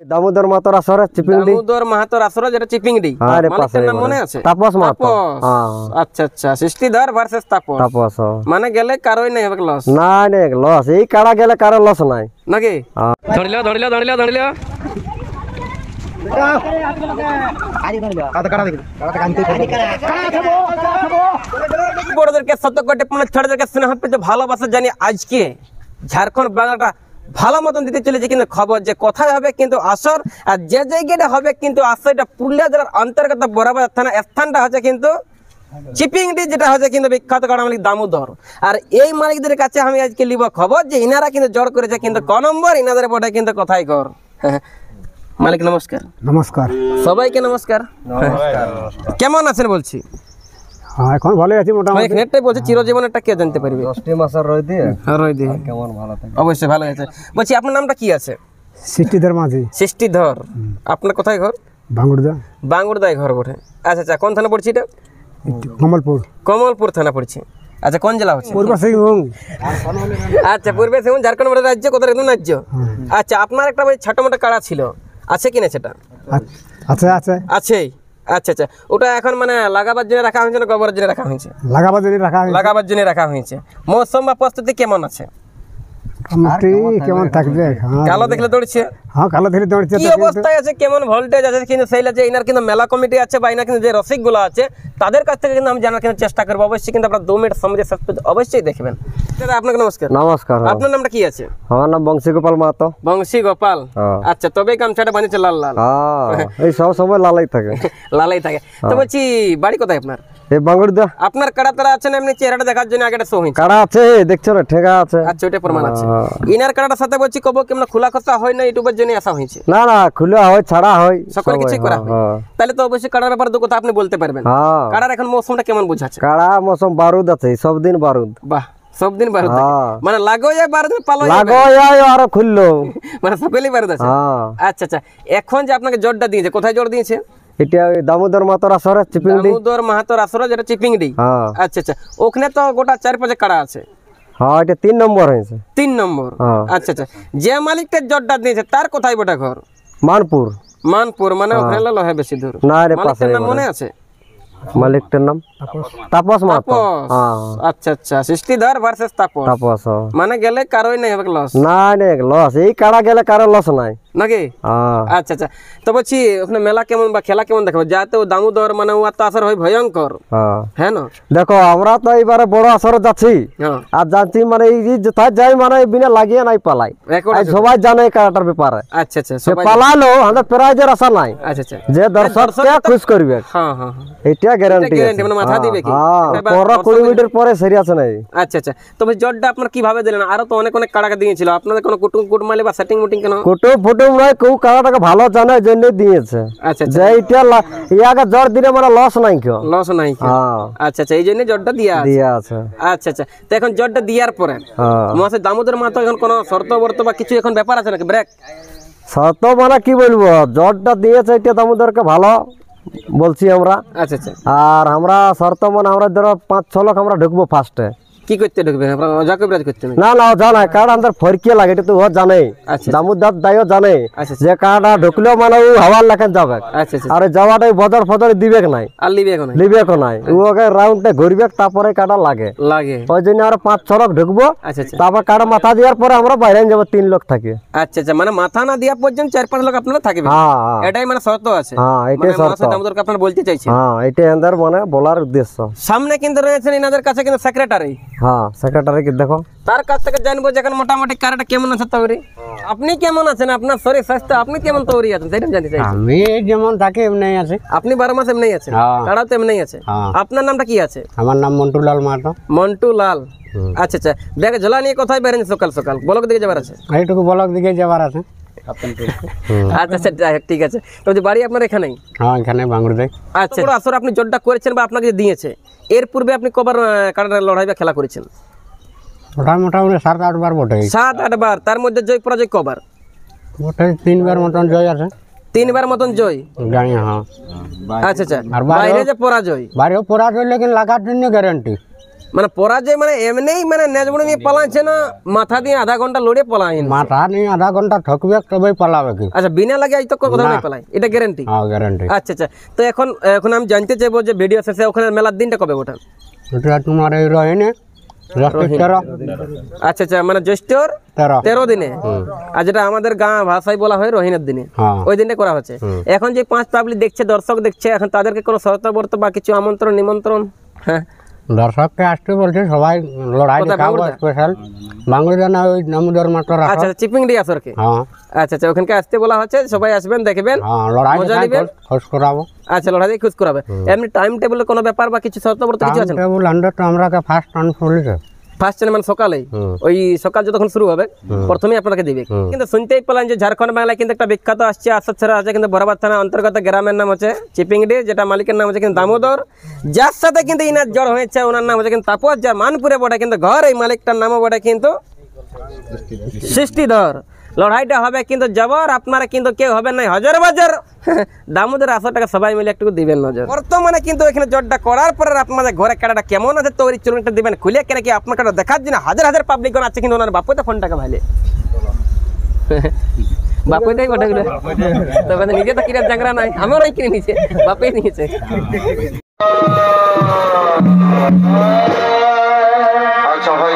দামোদর মাহাতোর আসরে চিপিংডি। দামোদর মাহাতোর আসরে যেটা চিপিংডি। মালিকের নাম মনে আছে? তাপস মাহাতো। আচ্ছা আচ্ছা, সৃষ্টিধর ভার্সেস তাপস। তাপস মানে গেলে কারোই নাই হবে লস। নাই নাই লস, এই কাড়া গেলে কারো লস নাই নাকি? ধরিল ধরিল ধরিল ধরিল বড়দেরকে শত কোটি ছোটদেরকে স্নেহ পেতে ভালোবাসা জানি আজকে ঝাড়খণ্ড বাংলাটা ভালো মতন দিতে চলেছে কিন্তু খবর যে কোথায় হবে কিন্তু আসর আর যে জায়গাটা হবে কিন্তু আসর এটা পুরুলিয়া জেলার অন্তর্গত বরাবর থানা স্থানটা হচ্ছে কিন্তু চিপিংডি, যেটা হচ্ছে কিন্তু বিখ্যাত কাড়া মালিক দামোদর। আর এই মালিকদের কাছে আমি আজকে লিব খবর যে ইনারা কিন্তু জড় করেছে কিন্তু ক নম্বর ইনাদের বটে কিন্তু কোথায় ঘর। মালিক নমস্কার। নমস্কার সবাইকে নমস্কার। কেমন আছেন বলছি? হ্যাঁ এখন ভালো আছি মোটামুটি। নেটটাই বলছি চিরজীবনেরটা কে জানতে পারবে? 10টি মাসের রই দিয়ে রই দিয়ে কেমন ভালো থাকে। অবশ্যই ভালো আছে। বলছি আপনার নামটা কি আছে? সৃষ্টিধর মাঝি। সৃষ্টিধর। আপনার কোথায় ঘর? বাঙ্গুড়দা। বাঙ্গুড়দায় ঘর বটে। আচ্ছা আচ্ছা, কোন থানা পড়ছি এটা? কমলপুর। কমলপুর থানা পড়ছে। আচ্ছা, কোন জেলা হচ্ছে? পূর্ব সিংভূম। আচ্ছা, পূর্বে সিংভূম ঝাড়খণ্ড বড় রাজ্য, কোথায় একদম রাজ্য। আচ্ছা, আপনার একটা ওই ছোট মোটো কাড়া ছিল, আছে কিনা সেটা? আছে আছে আছে। আচ্ছা আচ্ছা, ওটা এখন মানে লাগাবার জন্য রাখা হয়েছে না গোবরের জন্য রাখা হয়েছে? লাগাবার জন্য রাখা হয়েছে। লাগাবার জন্য রাখা হয়েছে। মৌসুম বা প্রস্তুতি কেমন আছে? মোটামুটি কেমন থাকবে? কালো দেখলে দৌড়ছে। হ্যাঁ কালো ধরে দৌড়ছে। কি অবস্থায় আছে, কেমন ভোল্টেজ আছে কিন্তু সেইলা যে ইনার কিন্তু মেলা কমিটি আছে বা ইনার কিন্তু যে রসিকগুলো আছে তাদের কাছ থেকে কিন্তু আমি জানার কিন্তু চেষ্টা করবো। অবশ্যই কিন্তু আপনারা 2 মিনিট সময় অবশ্যই দেখবেন। দাদা আপনাকে নমস্কার। নমস্কার। আপনার নামটা কি আছে? আমার নাম বংশী গোপাল মাহাতো। বংশী গোপাল। আচ্ছা, তবে গামছাটা বানিয়েছে লাল লাল। এই সব সময় লালাই থাকে। লালাই থাকে। তো বলছি বাড়ি কোথায় আপনার? এই বাঙ্গুড়দা। আপনার কাড়া তারা আছেন এমনি চেহারাটা দেখার জন্য আগেটা শো হয়েছে? কাড়া আছে, দেখছো না ঠেকা আছে। আচ্ছা, ওটা প্রমাণ আছে। ইনার কাড়াটার সাথে বলছি কব কেমন খোলা কথা হয় না ইউটিউবের জন্য আসা হয়েছে? না না, খোলা হয় ছাড়া হয় সকল কিছু করা হয়। তাহলে তো অবশ্যই কাড়ার ব্যাপারে দু কথা আপনি বলতে পারবেন। কাড়ার এখন মৌসুমটা কেমন বুঝাচ্ছে? কাড়া মৌসুম বারুদ আছে, সব দিন বারুদ। বাহ, সব দিন বারুদ থাকে। মানে লাগো যায় বারুদ, পালো লাগো যায় আর খুললো, মানে সকলেই বারুদ আছে। আচ্ছা আচ্ছা, এখন যে আপনাকে জোরটা দিয়েছে, কোথায় জোর দিয়েছে? এটা দামোদর মাহাতোর আসরে চিপিংডি। দামোদর মাহাতোর আসরে যেটা চিপিংডি। আচ্ছা আচ্ছা, ওখানে তো গোটা 4-5 কাড়া আছে। হ্যাঁ, এটা 3 নম্বর হয়েছে। 3 নম্বর। আচ্ছা আচ্ছা, যে মালিকটা জোরটা দিয়েছে তার কোথায় বটা ঘর? মানপুর। মানপুর মানে ওখানে লহে বেশি দূর না রে, পাশে। মালিকের নাম মনে আছে? মালিকটার নাম তাপস মাহাতো। আচ্ছা আচ্ছা, সৃষ্টিধর ভার্সেস তাপস। তাপস মানে গেলে কারোই নাই হবে লস। নাই নাই লস, এই কাড়া গেলে কারো লস নাই নাকি? আচ্ছা আচ্ছা, তো বলছি ওখানে মেলা কেমন বা খেলা কেমন দেখাবো? যাতে দামোদর মানে ও তো আসর হয় ভয়ঙ্কর। হ্যাঁ না, দেখো আমরা তো এবারে বড় আসরে যাচ্ছি আর যাচ্ছি মানে এই যেথায় যাই মানে বিনা লাগিয়ে নাই পালাই, সবাই জানে এই কাড়াটার ব্যাপারে। আচ্ছা আচ্ছা, পালালো আমাদের প্রাইজের আশা নাই। আচ্ছা আচ্ছা, যে দর্শককে খুশ করবে। হ্যাঁ হ্যাঁ, এটা গ্যারান্টি মানে মাথা দিবে কি? 20 মিনিটের পরে সেরি আছে নাই। আচ্ছা আচ্ছা, তবে জটটা আপনার কিভাবে দিলেন? আরো তো অনেক অনেক কাড়া দিয়েছিল, আপনাদের কোনো কুটুম কুটমালি বা সেটিং মুটিং কেন? কুটুম ফুটুম নয়, কেউ কাড়াটাকে ভালো জানে জন্য দিয়েছে। আচ্ছা, যে এটা ইয়াকে জ্বর দিলে মানে লস নাই, কেউ লস নাই। আচ্ছা আচ্ছা, এই জন্য জটটা দিয়া আছে। আচ্ছা আচ্ছা, তো এখন জটটা দেওয়ার পরে মহাশয় দামোদর মাহাতো এখন কোনো শর্ত বর্ত বা কিছু এখন ব্যাপার আছে নাকি? ব্রেক শর্ত মানে কি বলবো, জ্বরটা দিয়েছে এটা দামোদরকে ভালো বলছি আমরা। আচ্ছা আচ্ছা, আর আমরা শর্ত মানে আমরা ধরো 5-6 লোক আমরা ঢুকবো ফার্স্টে। কি করতে ঢুকবেন আপনারা? অজা কবিরাজ করতে না না, জানাই কারণ আমাদের ফরকিয়ে লাগে, এটা তো ও জানে। দামোদর দাইও জানে যে কাটা ঢুকলেও মানে ও হাওয়ার লেখেন যাবে। আচ্ছা আচ্ছা, আর বজার ফজর ফজর দিবে নাই, আর লিবে নাই ওকে রাউন্ডে ঘুরবে, তারপরে কাটা লাগে। ওই জন্য আর 5-6 লোক ঢুকবো। আচ্ছা আচ্ছা, তারপর কাটা মাথা দেওয়ার পরে আমরা বাইরে যাবো 3 লোক থাকি। আচ্ছা আচ্ছা, মানে মাথা না দেওয়া পর্যন্ত 4-5 লোক আপনারা থাকবেন। এটাই মানে শর্ত আছে। এটাই শর্ত দামোদরকে আপনারা বলতে চাইছেন। এটাই আমাদের মানে বলার উদ্দেশ্য। সামনে কিন্তু রয়েছেন ইনাদের কাছে কিন্তু সেক্রেটারি। সেক্রেটারি দেখো, তার কাছ থেকে জানবো যে এখন মোটামুটি কারাটা কেমন আছে তৈরি। আপনি কেমন আছেন? আপনার শরীর স্বাস্থ্য আপনি কেমন তৈরি আছেন সেটা জানতে চাইছি। আমি যেমন থাকি এমনি আছে। আপনি 12 মাস এমনি আছেন, কারাও তো এমনি আছে। আপনার নামটা কি আছে? আমার নাম মন্টু লাল মাহাতো। মন্টু লাল। আচ্ছা আচ্ছা, ব্যাগ ঝোলা নিয়ে কোথায় বেরেন সকাল সকাল? ব্লক দিকে যাবার আছে? এইটুকু ব্লক দিকে যাবার আছে। আচ্ছা আচ্ছা, ঠিক আছে। তো যে বাড়ি আপনার এখানেই? হ্যাঁ, এখানে বাঙ্গুড়ায়। আচ্ছা, আসলে আপনি জোরটা করেছেন বা আপনাকে দিয়েছে, এর পূর্বে আপনি কবার কারাটা লড়াই বা খেলা করেছেন? মোটামুটি 7-8 বার বটে। 7-8 বার। তার মধ্যে জয় পরাজয় কবার? বটে 3 বার মতন জয় আছে। 3 বার মতন জয় জানি। হ্যাঁ, আচ্ছা আচ্ছা, আর বাইরে যে পরাজয়? বাইরেও পরাজয়, লেকিন লাগার জন্য গ্যারান্টি। মানে পরাজয় মানে এমনি মানে নেজবুড়ি নিয়ে পালাচ্ছে না, মাথা দিয়ে আধা ঘন্টা লড়ে পালাই? মাথা নিয়ে আধা ঘন্টা ঠকবে তবেই পালাবে কি। আচ্ছা, বিনা লাগে আজ তো কোথাও নাই পালাই, এটা গ্যারান্টি? হ্যাঁ গ্যারান্টি। আচ্ছা আচ্ছা, তো এখন আমি জানতে চাইবো যে ভিডিও শেষে ওখানে মেলার দিনটা কবে ওঠান? এটা তোমার এই রহিনে জ্যৈষ্ঠ 13। আচ্ছা আচ্ছা, মানে জ্যৈষ্ঠর 13 দিনে, আর যেটা আমাদের গাঁ ভাষায় বলা হয় রহিনের দিনে, হ্যাঁ ওই দিনে করা হচ্ছে। এখন যে 5 পাবলিক দেখছে, দর্শক দেখছে, এখন তাদেরকে কোনো শর্তবর্ত বা কিছু আমন্ত্রণ নিমন্ত্রণ? হ্যাঁ, দর্শককে আসতে বলছে সবাই, লড়াই দেখাবো স্পেশাল বাঙুড়িয়া না ওই দামোদর মাত্র। আচ্ছা, চিপিংডি আসরকে? হ্যাঁ আচ্ছা আচ্ছা, ওখানকে আসতে বলা হচ্ছে, সবাই আসবেন, দেখবেন, হ্যাঁ লড়াই মজা দেখাই নেবেন। খোঁজ করাবো। আচ্ছা, লড়াই দিয়ে খুশ করাবে। এমনি টাইম টেবিলের কোনো ব্যাপার বা কিছু শর্তবর্ত কিছু আছে? টেবুল আন্ডার তো আমরা ফার্স্ট টান চলেছে। ফার্স্ট মানে সকালেই, ওই সকাল যতক্ষণ শুরু হবে প্রথমেই আপনাকে দিবে। কিন্তু শুনতেই পেলাম যে ঝাড়খণ্ড বাংলায় কিন্তু একটা বিখ্যাত আসছে আসাদ আছে, কিন্তু বরাবর থানা অন্তর্গত গ্রামের নাম হচ্ছে চিপিংডি, যেটা মালিকের নাম হচ্ছে কিন্তু দামোদর, যার সাথে কিন্তু ইনার জ্বর হয়েছে ওনার নাম হচ্ছে কিন্তু তাপস, যার মানপুরে বটে, কিন্তু ঘর এই মালিকটার নামও বটে কিন্তু সৃষ্টিধর। লড়াইটা হবে কিন্তু জবর, আপনারা কিন্তু কেউ হবেন না হাজার বাজার। দামোদর 100 টাকা সবাই মিলে একটু দিবেন নজর। বর্তমানে কিন্তু এখানে জটটা করার পরে আপনাদের ঘরে কাটাটা কেমন আছে তৈরি চুরুনটা দিবেন খুলে, কেন কি আপনার কাটা দেখার জন্য হাজার হাজার পাবলিক আছে, কিন্তু ওনার বাপুতে ফোন টাকা ভাইলে বাপুটাই বটে, তবে নিজে তো কিনে জাগরা নাই, আমারও কিনে নিয়েছে, বাপুই নিয়েছে। আচ্ছা ভাই